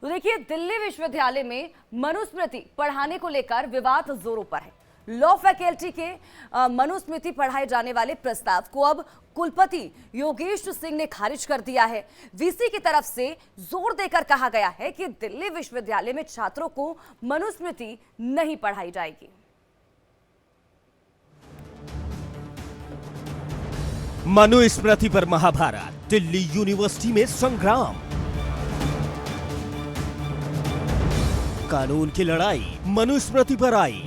तो देखिए, दिल्ली विश्वविद्यालय में मनुस्मृति पढ़ाने को लेकर विवाद जोरों पर है। लॉ फैकल्टी के मनुस्मृति पढ़ाए जाने वाले प्रस्ताव को अब कुलपति योगेश सिंह ने खारिज कर दिया है। वीसी की तरफ से जोर देकर कहा गया है कि दिल्ली विश्वविद्यालय में छात्रों को मनुस्मृति नहीं पढ़ाई जाएगी। मनुस्मृति पर महाभारत, दिल्ली यूनिवर्सिटी में संग्राम, कानून की लड़ाई मनुस्मृति पर आई।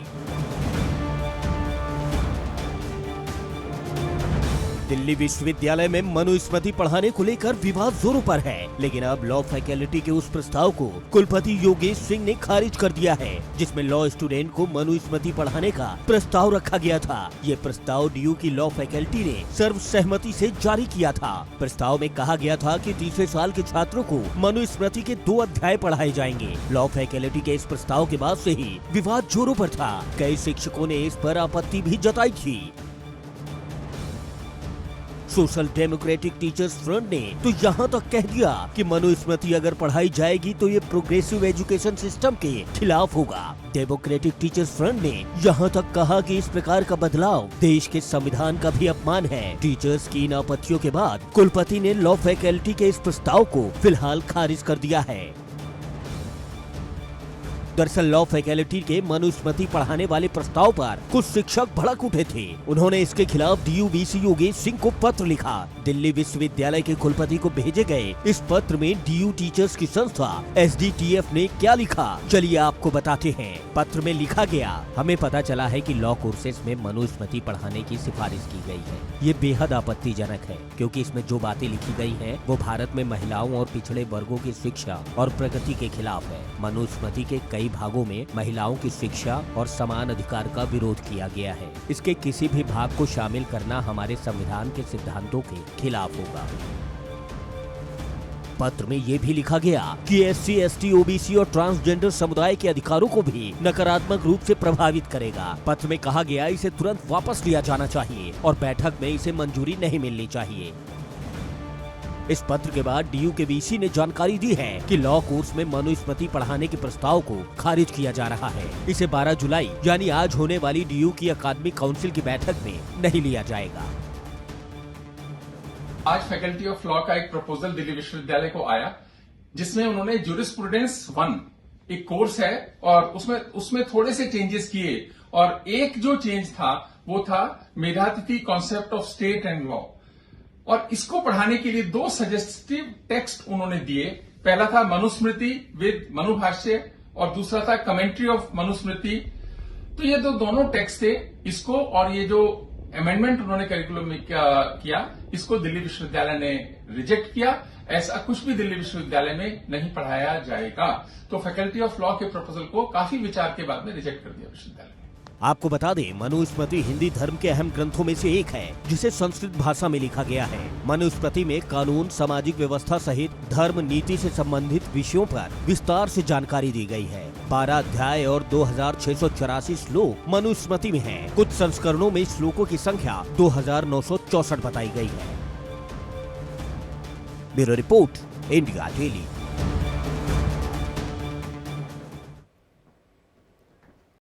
दिल्ली विश्वविद्यालय में मनुस्मृति पढ़ाने को लेकर विवाद जोरों पर है, लेकिन अब लॉ फैकल्टी के उस प्रस्ताव को कुलपति योगेश सिंह ने खारिज कर दिया है, जिसमें लॉ स्टूडेंट को मनुस्मृति पढ़ाने का प्रस्ताव रखा गया था। ये प्रस्ताव डीयू की लॉ फैकल्टी ने सर्वसहमति से जारी किया था। प्रस्ताव में कहा गया था कि तीसरे साल के छात्रों को मनुस्मृति के 2 अध्याय पढ़ाए जाएंगे। लॉ फैकल्टी के इस प्रस्ताव के बाद से ही विवाद जोरों पर था। कई शिक्षकों ने इस पर आपत्ति भी जताई थी। सोशल डेमोक्रेटिक टीचर्स फ्रंट ने तो यहाँ तक कह दिया कि मनुस्मृति अगर पढ़ाई जाएगी तो ये प्रोग्रेसिव एजुकेशन सिस्टम के खिलाफ होगा। डेमोक्रेटिक टीचर्स फ्रंट ने यहाँ तक कहा कि इस प्रकार का बदलाव देश के संविधान का भी अपमान है। टीचर्स की इन आपत्तियों के बाद कुलपति ने लॉ फैकल्टी के इस प्रस्ताव को फिलहाल खारिज कर दिया है। दरअसल लॉ फैकल्टी के मनुस्मृति पढ़ाने वाले प्रस्ताव पर कुछ शिक्षक भड़क उठे थे। उन्होंने इसके खिलाफ डीयू वीसी योगेश सिंह को पत्र लिखा। दिल्ली विश्वविद्यालय के कुलपति को भेजे गए इस पत्र में डीयू टीचर्स की संस्था एसडीटीएफ ने क्या लिखा, चलिए आपको बताते हैं। पत्र में लिखा गया, हमें पता चला है कि लॉ कोर्सेज में मनुस्मृति पढ़ाने की सिफारिश की गई है। ये बेहद आपत्तिजनक है, क्योंकि इसमें जो बातें लिखी गई हैं वो भारत में महिलाओं और पिछड़े वर्गों की शिक्षा और प्रगति के खिलाफ है। मनुस्मृति के कई भागों में महिलाओं की शिक्षा और समान अधिकार का विरोध किया गया है। इसके किसी भी भाग को शामिल करना हमारे संविधान के सिद्धांतों के खिलाफ होगा। पत्र में ये भी लिखा गया कि एससी, एसटी, ओबीसी और ट्रांसजेंडर समुदाय के अधिकारों को भी नकारात्मक रूप से प्रभावित करेगा। पत्र में कहा गया इसे तुरंत वापस लिया जाना चाहिए और बैठक में इसे मंजूरी नहीं मिलनी चाहिए। इस पत्र के बाद डीयू के वीसी ने जानकारी दी है कि लॉ कोर्स में मनुस्मृति पढ़ाने के प्रस्ताव को खारिज किया जा रहा है। इसे 12 जुलाई यानी आज होने वाली डीयू की अकादमिक काउंसिल की बैठक में नहीं लिया जाएगा। आज फैकल्टी ऑफ लॉ का एक प्रपोजल दिल्ली विश्वविद्यालय को आया, जिसमें उन्होंने ज्यूरिस्प्रूडेंस 1 एक कोर्स है और उसमें थोड़े से चेंजेस किए, और एक जो चेंज था वो था Medhatithi concept of state and law. और इसको पढ़ाने के लिए 2 सजेस्टिव टेक्स्ट उन्होंने दिए। पहला था मनुस्मृति विद मनुभाष्य और दूसरा था कमेंट्री ऑफ मनुस्मृति। तो ये दोनों टेक्स्ट थे। इसको और ये जो अमेंडमेंट उन्होंने करिकुलम में किया, इसको दिल्ली विश्वविद्यालय ने रिजेक्ट किया। ऐसा कुछ भी दिल्ली विश्वविद्यालय में नहीं पढ़ाया जाएगा। तो फैकल्टी ऑफ लॉ के प्रपोजल को काफी विचार के बाद में रिजेक्ट कर दिया विश्वविद्यालय ने। आपको बता दें, मनुस्मृति हिंदी धर्म के अहम ग्रंथों में से एक है, जिसे संस्कृत भाषा में लिखा गया है। मनुस्मृति में कानून, सामाजिक व्यवस्था सहित धर्म नीति से संबंधित विषयों पर विस्तार से जानकारी दी गई है। 12 अध्याय और 2684 श्लोक मनुस्मृति में हैं। कुछ संस्करणों में श्लोकों की संख्या 2964 बताई गई है। Bureau report, India daily.